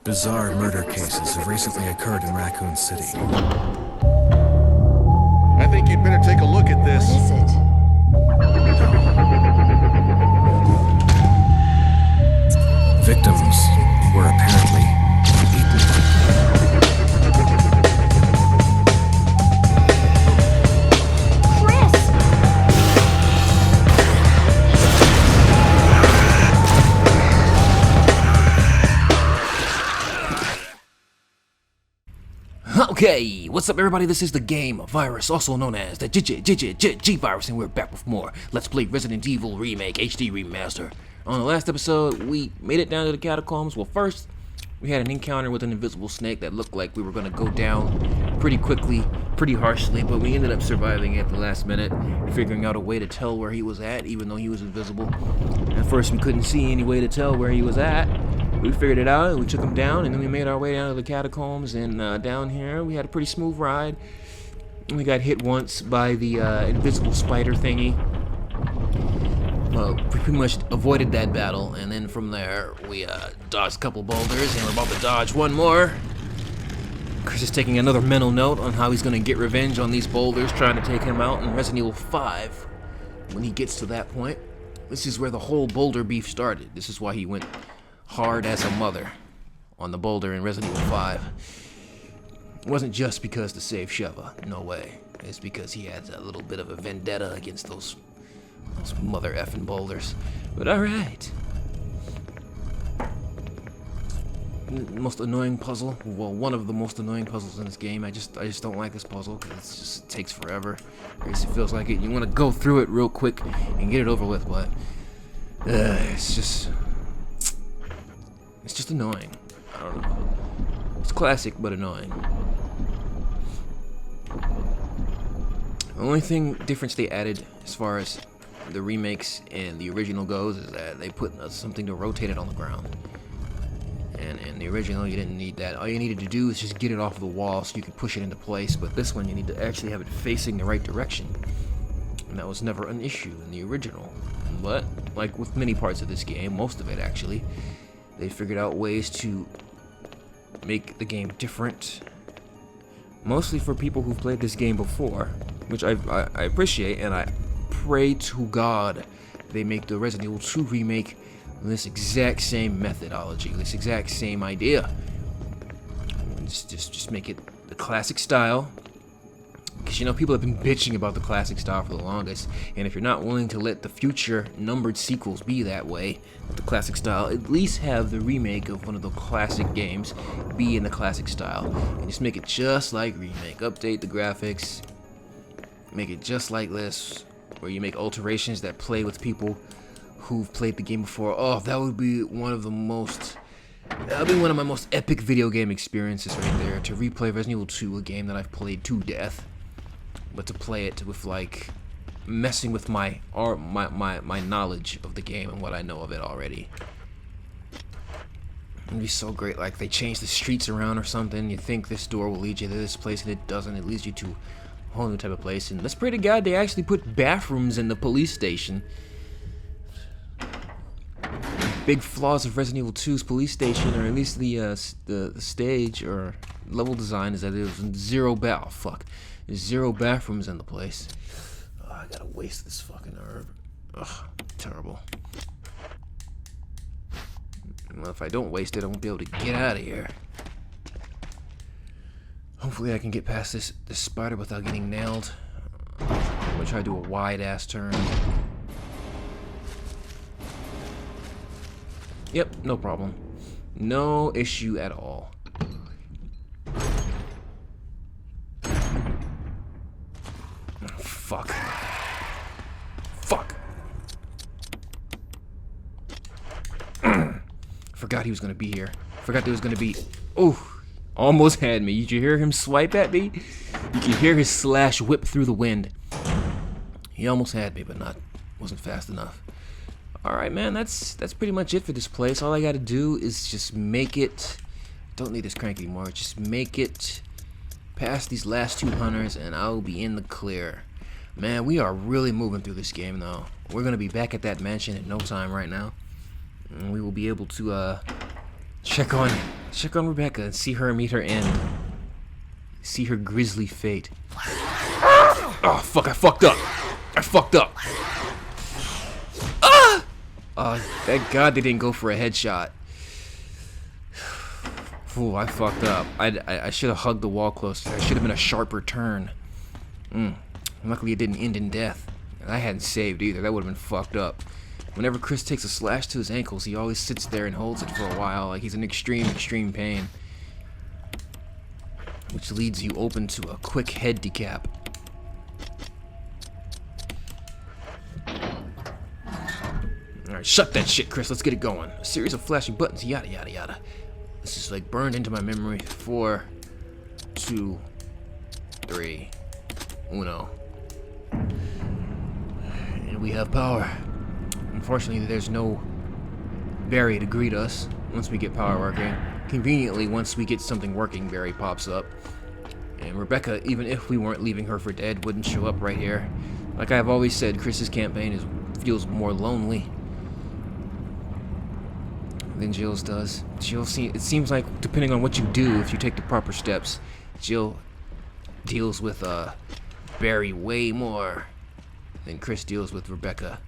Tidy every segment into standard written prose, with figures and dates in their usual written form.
Bizarre murder cases have recently occurred in Raccoon City. I think you'd better take a look at this. What is it? Victims were apparently eaten. Chris! Okay, what's up everybody, this is the TheGameViruss, also known as the G-Virus, and we're back with more Let's Play Resident Evil Remake HD Remaster. On the last episode, we made it down to the Catacombs. Well, first, we had an encounter with an invisible snake that looked like we were going to go down pretty quickly, pretty harshly, but we ended up surviving at the last minute, figuring out a way to tell where he was at, even though he was invisible. At first, we couldn't see any way to tell where he was at. We figured it out, and we took him down, and then we made our way down to the Catacombs, and down here, we had a pretty smooth ride. We got hit once by the invisible spider thingy. Well, we pretty much avoided that battle, and then from there, we dodged a couple boulders, and we're about to dodge one more. Chris is taking another mental note on how he's going to get revenge on these boulders, trying to take him out in Resident Evil 5. When he gets to that point, this is where the whole boulder beef started. This is why he went hard as a mother on the boulder in Resident Evil 5. It wasn't just because to save Sheva, no way. It's because he had a little bit of a vendetta against those mother effing boulders. But alright. Most annoying puzzle. Well, one of the most annoying puzzles in this game. I just don't like this puzzle because it takes forever. At least it feels like it. You want to go through it real quick and get it over with, but it's just annoying. I don't know. It's classic, but annoying. The only difference they added as far as the remakes and the original goes is that they put something to rotate it on the ground. And in the original, you didn't need that. All you needed to do is just get it off the wall so you could push it into place. But this one, you need to actually have it facing the right direction. And that was never an issue in the original. But, like with many parts of this game, most of it actually, they figured out ways to make the game different. Mostly for people who've played this game before, which I appreciate, and I pray to God they make the Resident Evil 2 remake this exact same methodology, this exact same idea. Just make it the classic style. Because, you know, people have been bitching about the classic style for the longest, and if you're not willing to let the future numbered sequels be that way, with the classic style, at least have the remake of one of the classic games be in the classic style, and just make it just like Remake. Update the graphics, make it just like this, where you make alterations that play with people who've played the game before. Oh, that would be one of my most epic video game experiences right there, to replay Resident Evil 2, a game that I've played to death. But to play it with, like, messing with my knowledge of the game and what I know of it already. It'd be so great. Like, they change the streets around or something. You think this door will lead you to this place, and it doesn't. It leads you to a whole new type of place. And let's pray to God they actually put bathrooms in the police station. Big flaws of Resident Evil 2's police station, or at least the stage or level design, is that it was there's zero bathrooms in the place. Oh, I gotta waste this fucking herb. Ugh, terrible. Well, if I don't waste it, I won't be able to get out of here. Hopefully I can get past this spider without getting nailed. I'm gonna try to do a wide-ass turn. Yep, no problem. No issue at all. Fuck. Fuck. Forgot he was gonna be here. Forgot there was gonna be. Oh, almost had me. Did you hear him swipe at me? You could hear his slash whip through the wind. He almost had me, but wasn't fast enough. Alright, man, that's pretty much it for this place. All I gotta do is just make it. Don't need this crank anymore. Just make it past these last two hunters, and I'll be in the clear. Man, we are really moving through this game, though. We're gonna be back at that mansion in no time right now, and we will be able to check on Check on Rebecca and see her meet her end. See her grisly fate. Oh, fuck, I fucked up. I fucked up. Ah! Thank God they didn't go for a headshot. Ooh, I fucked up. I should have hugged the wall closer. I should have been a sharper turn. Luckily it didn't end in death. I hadn't saved either. That would have been fucked up. Whenever Chris takes a slash to his ankles, he always sits there and holds it for a while, like he's in extreme pain. Which leads you open to a quick head decap. Alright, shut that shit, Chris. Let's get it going. A series of flashing buttons, yada yada yada. This is like burned into my memory. 4, 2, 3, 1. And we have power. Unfortunately, there's no Barry to greet us once we get power working. Conveniently, once we get something working, Barry pops up. And Rebecca, even if we weren't leaving her for dead, wouldn't show up right here. Like I've always said, Chris's campaign feels more lonely than Jill's does. It seems like, depending on what you do, if you take the proper steps, Jill deals with Barry way more than Chris deals with Rebecca.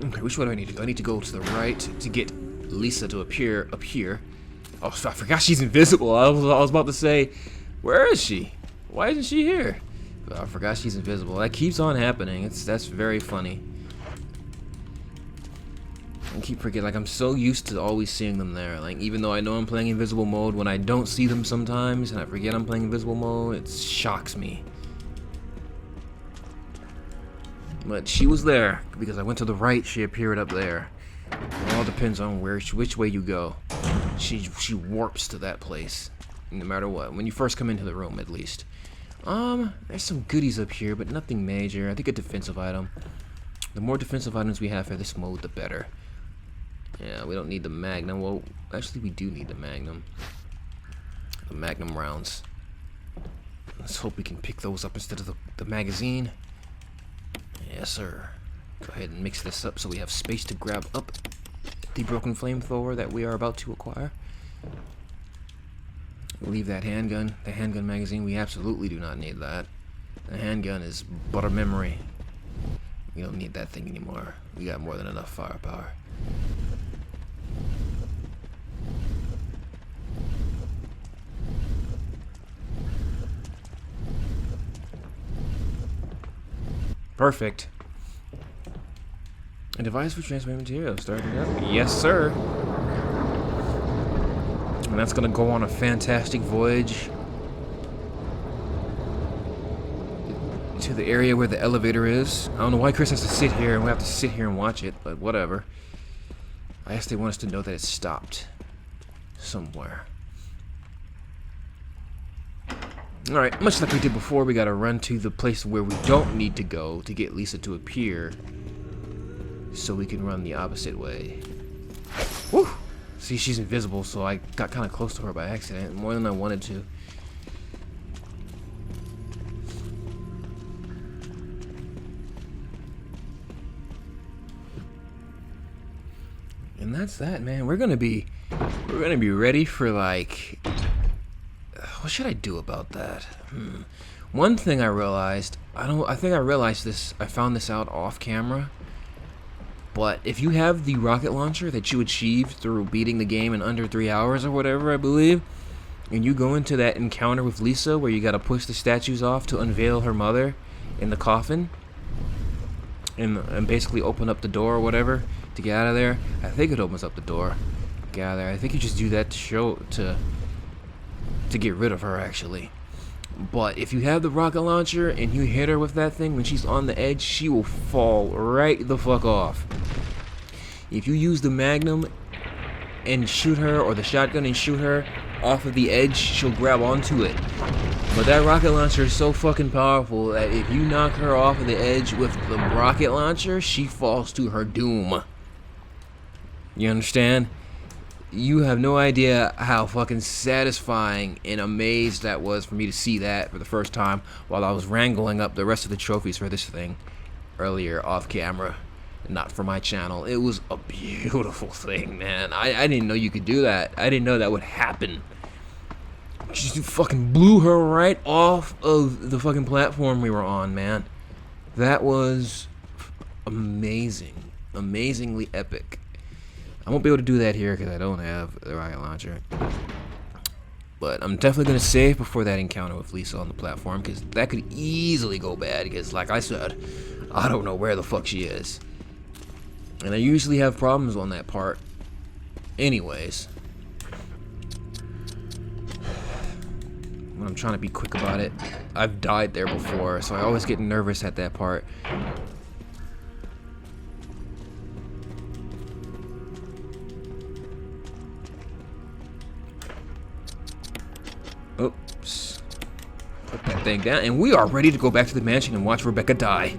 Okay, which way do I need to go? I need to go to the right to get Lisa to appear up here. Oh, I forgot she's invisible. I was about to say, where is she? Why isn't she here? But I forgot she's invisible. That keeps on happening. That's very funny. I keep forgetting. Like, I'm so used to always seeing them there. Like, even though I know I'm playing invisible mode, when I don't see them sometimes and I forget I'm playing invisible mode, it shocks me. But she was there because I went to the right. She appeared up there. It all depends on which way you go. She warps to that place, no matter what. When you first come into the room, at least. There's some goodies up here, but nothing major. I think a defensive item. The more defensive items we have for this mode, the better. Yeah, we don't need the Magnum. Well, actually, we do need the Magnum. The Magnum rounds. Let's hope we can pick those up instead of the magazine. Yes, sir. Go ahead and mix this up so we have space to grab up the broken flamethrower that we are about to acquire. We'll leave that handgun. The handgun magazine, we absolutely do not need that. The handgun is but a memory. We don't need that thing anymore. We got more than enough firepower. Perfect. A device for transmitting material. Starting up. Yes, sir. And that's gonna go on a fantastic voyage to the area where the elevator is. I don't know why Chris has to sit here and we have to sit here and watch it, but whatever. I guess they want us to know that it stopped somewhere. Alright, much like we did before, we gotta run to the place where we don't need to go to get Lisa to appear so we can run the opposite way. Woo! See, she's invisible, so I got kind of close to her by accident, more than I wanted to. And that's that, man. We're gonna be ready for, like, what should I do about that? One thing I realized, I think I realized this, I found this out off camera, but if you have the rocket launcher that you achieved through beating the game in under 3 hours or whatever, I believe, and you go into that encounter with Lisa where you gotta push the statues off to unveil her mother in the coffin, and basically open up the door or whatever to get out of there. I think it opens up the door. Get out of there. I think you just do that to get rid of her, actually. But if you have the rocket launcher and you hit her with that thing when she's on the edge, she will fall right the fuck off. If you use the Magnum and shoot her, or the shotgun and shoot her off of the edge, she'll grab onto it. But that rocket launcher is so fucking powerful that if you knock her off of the edge with the rocket launcher, she falls to her doom. You understand? You have no idea how fucking satisfying and amazed that was for me to see that for the first time while I was wrangling up the rest of the trophies for this thing earlier off camera, not for my channel. It was a beautiful thing, man. I didn't know you could do that. I didn't know that would happen. She fucking blew her right off of the fucking platform we were on, man. That was amazing. Amazingly epic. I won't be able to do that here because I don't have the rocket launcher. But I'm definitely going to save before that encounter with Lisa on the platform, because that could easily go bad, because like I said, I don't know where the fuck she is. And I usually have problems on that part anyways. When I'm trying to be quick about it, I've died there before, so I always get nervous at that part. Oops. Put that thing down, and we are ready to go back to the mansion and watch Rebecca die.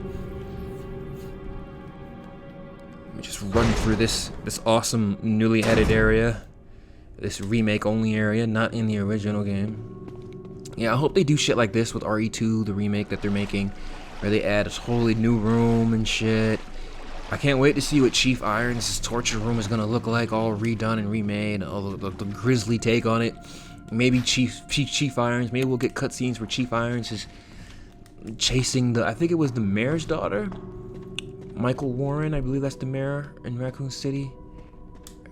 Let me just run through this awesome newly added area. This remake only area, not in the original game. Yeah, I hope they do shit like this with RE2, the remake that they're making, where they add a totally new room and shit. I can't wait to see what Chief Irons' torture room is gonna look like, all redone and remade, all the grisly take on it. Maybe Chief Irons, maybe we'll get cutscenes where Chief Irons is chasing the, I think it was the mayor's daughter? Michael Warren, I believe that's the mayor in Raccoon City.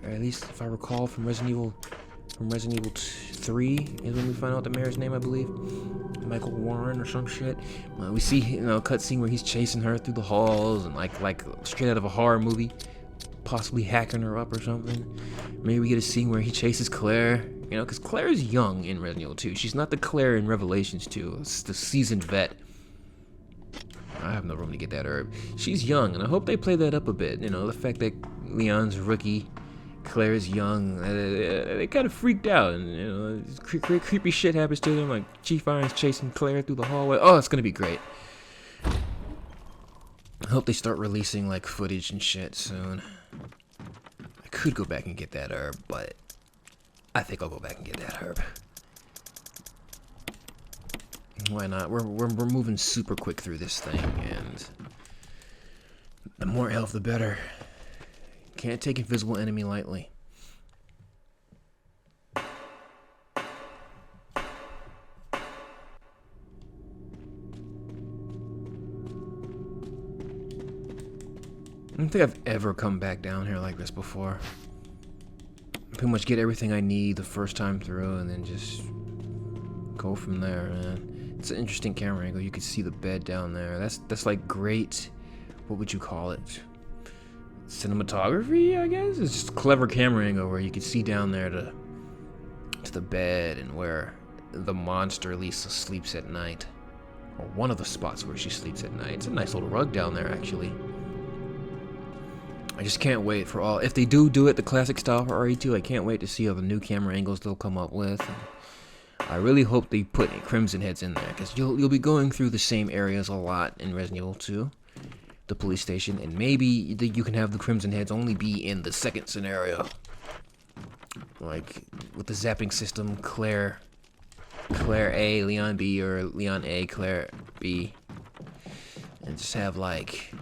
Or at least if I recall from Resident Evil 3 is when we find out the mayor's name, I believe. Michael Warren or some shit. We see, you know, a cutscene where he's chasing her through the halls and like straight out of a horror movie, possibly hacking her up or something. Maybe we get a scene where he chases Claire. You know, because Claire is young in Resident Evil 2. She's not the Claire in Revelations 2. It's the seasoned vet. I have no room to get that herb. She's young, and I hope they play that up a bit. You know, the fact that Leon's a rookie, Claire's young. They kind of freaked out, and you know, creepy shit happens to them. Like Chief Irons chasing Claire through the hallway. Oh, it's gonna be great. I hope they start releasing like footage and shit soon. I could go back and get that herb, but I think I'll go back and get that herb. Why not? We're moving super quick through this thing, and the more health, the better. Can't take invisible enemy lightly. I don't think I've ever come back down here like this before. Pretty much get everything I need the first time through and then just go from there, man. It's an interesting camera angle. You can see the bed down there. That's like great, what would you call it? Cinematography, I guess? It's just a clever camera angle where you can see down there to the bed and where the monster Lisa sleeps at night. Or one of the spots where she sleeps at night. It's a nice little rug down there, actually. I just can't wait for all, if they do it the classic style for RE2, I can't wait to see all the new camera angles they'll come up with. And I really hope they put Crimson Heads in there, because you'll be going through the same areas a lot in Resident Evil 2, the police station, and maybe you can have the Crimson Heads only be in the second scenario. Like, with the zapping system, Claire A, Leon B, or Leon A, Claire B. And just have, like,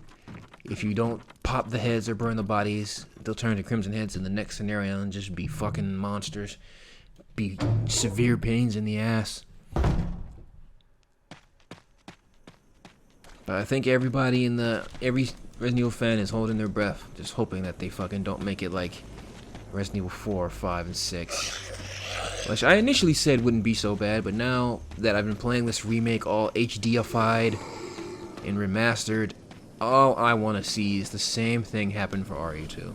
if you don't pop the heads or burn the bodies, they'll turn to Crimson Heads in the next scenario and just be fucking monsters. Be severe pains in the ass. But I think everybody every Resident Evil fan is holding their breath, just hoping that they fucking don't make it like Resident Evil 4, 5, and 6. Which I initially said wouldn't be so bad, but now that I've been playing this remake all HDified and remastered, all I want to see is the same thing happen for RE2.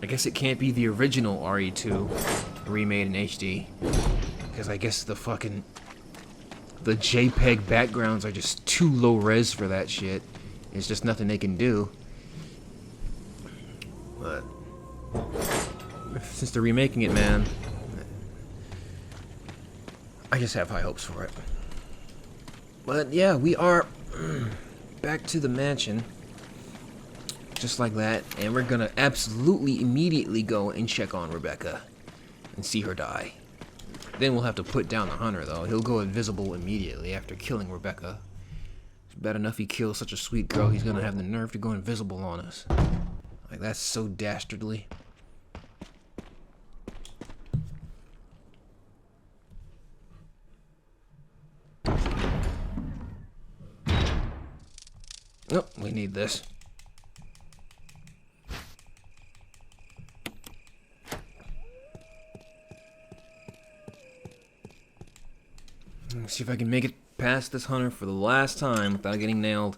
I guess it can't be the original RE2 remade in HD, because I guess the JPEG backgrounds are just too low res for that shit. It's just nothing they can do. But since they're remaking it, man, I just have high hopes for it. But yeah, we are back to the mansion. just like that, and we're gonna absolutely immediately go and check on Rebecca and see her die. Then we'll have to put down the hunter, though. He'll go invisible immediately after killing Rebecca. It's bad enough he kills such a sweet girl, he's gonna have the nerve to go invisible on us. Like, that's so dastardly. Oh, we need this. Let's see if I can make it past this hunter for the last time without getting nailed.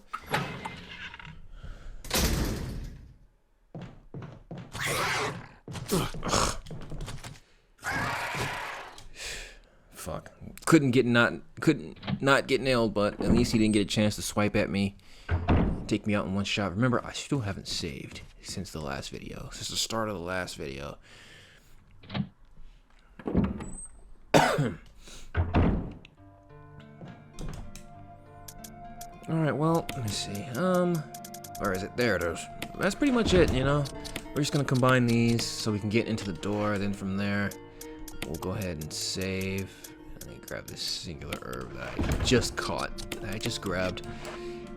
Ugh. Fuck. Couldn't not get nailed, but at least he didn't get a chance to swipe at me. Take me out in one shot. Remember, I still haven't saved since the last video. Since the start of the last video. Alright, well, let me see. Where is it? There it is. That's pretty much it, you know? We're just gonna combine these so we can get into the door. Then from there, we'll go ahead and save. Let me grab this singular herb that I just caught, that I just grabbed.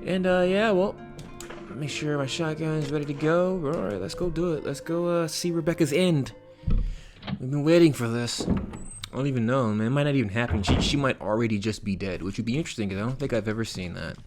And, yeah, well, make sure my shotgun is ready to go. Alright, let's go do it. Let's go, see Rebecca's end. We've been waiting for this. I don't even know, man. It might not even happen. She might already just be dead, which would be interesting, because I don't think I've ever seen that.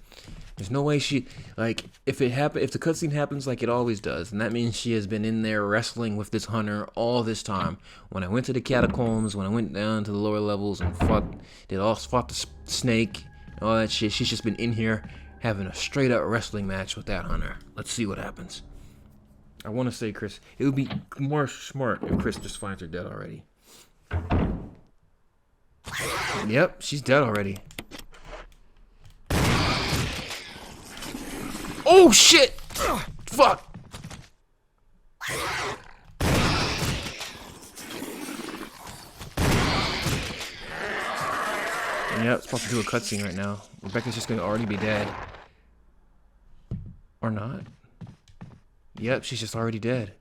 There's no way she, like, if the cutscene happens like it always does, then that means she has been in there wrestling with this hunter all this time. When I went to the Catacombs, when I went down to the lower levels and fought the snake, and all that shit, she's just been in here having a straight up wrestling match with that hunter. Let's see what happens. I want to say Chris, it would be more smart if Chris just finds her dead already. Yep, she's dead already. Oh shit! Ugh, fuck! Yep, it's supposed to do a cutscene right now. Rebecca's just gonna already be dead. Or not. Yep, she's just already dead.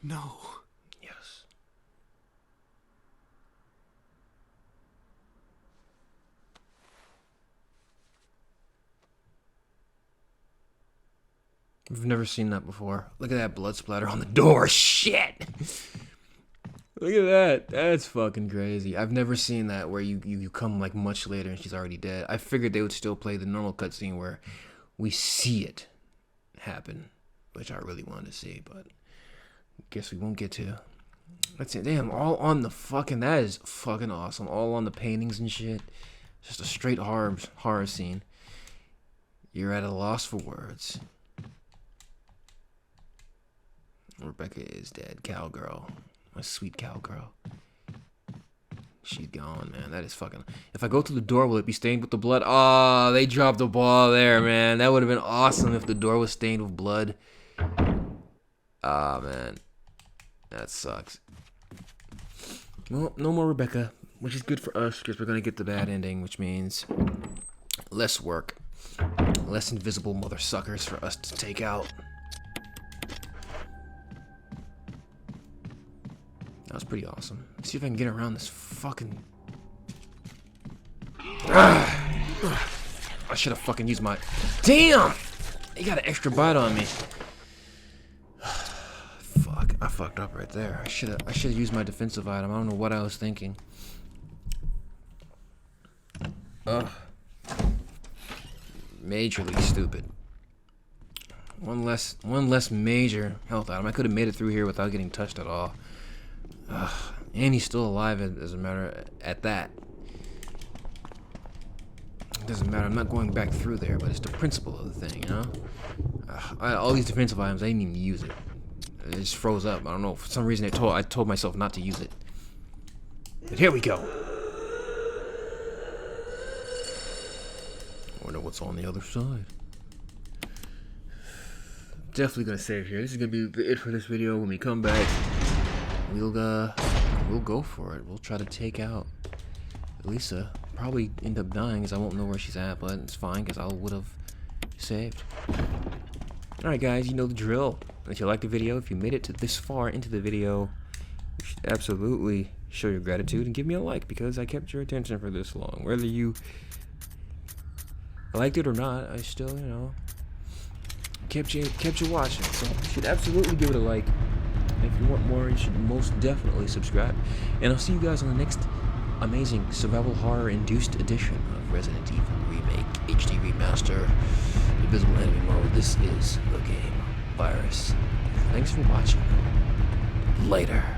No. Yes. We've never seen that before. Look at that blood splatter on the door. Shit! Look at that. That's fucking crazy. I've never seen that where you come like much later and she's already dead. I figured they would still play the normal cutscene where we see it happen, which I really wanted to see, but guess we won't get to. That's it. Damn, all on the fucking, that is fucking awesome. All on the paintings and shit. Just a straight horror scene. You're at a loss for words. Rebecca is dead. Cowgirl. My sweet cowgirl. She's gone, man. That is fucking... If I go through the door, will it be stained with the blood? Oh, they dropped the ball there, man. That would have been awesome if the door was stained with blood. Ah, man. That sucks. Well, no more Rebecca, which is good for us because we're going to get the bad ending, which means less work. Less invisible mother suckers for us to take out. That was pretty awesome. Let's see if I can get around this fucking... I should have fucking used my... Damn! He got an extra bite on me. Fuck, I fucked up right there. I should have used my defensive item. I don't know what I was thinking. Ugh. Majorly stupid. One less major health item. I could have made it through here without getting touched at all. And he's still alive as a matter at that. It doesn't matter. I'm not going back through there, but it's the principle of the thing, you know? All these defensive items, I didn't even use it. It just froze up. I don't know. For some reason, I told myself not to use it. But here we go. I wonder what's on the other side. Definitely gonna save here. This is gonna be it for this video. When we come back, we'll go for it. We'll try to take out Lisa. Probably end up dying because I won't know where she's at, but it's fine because I would have saved. Alright guys, you know the drill. If you liked the video, if you made it to this far into the video, you should absolutely show your gratitude and give me a like because I kept your attention for this long. Whether you liked it or not, I still, you know, kept you watching. So you should absolutely give it a like. And if you want more, you should most definitely subscribe. And I'll see you guys on the next amazing survival horror induced edition of Resident Evil Remake HD Remaster Invisible Enemy Mode. This is the Game Virus. Thanks for watching. Later.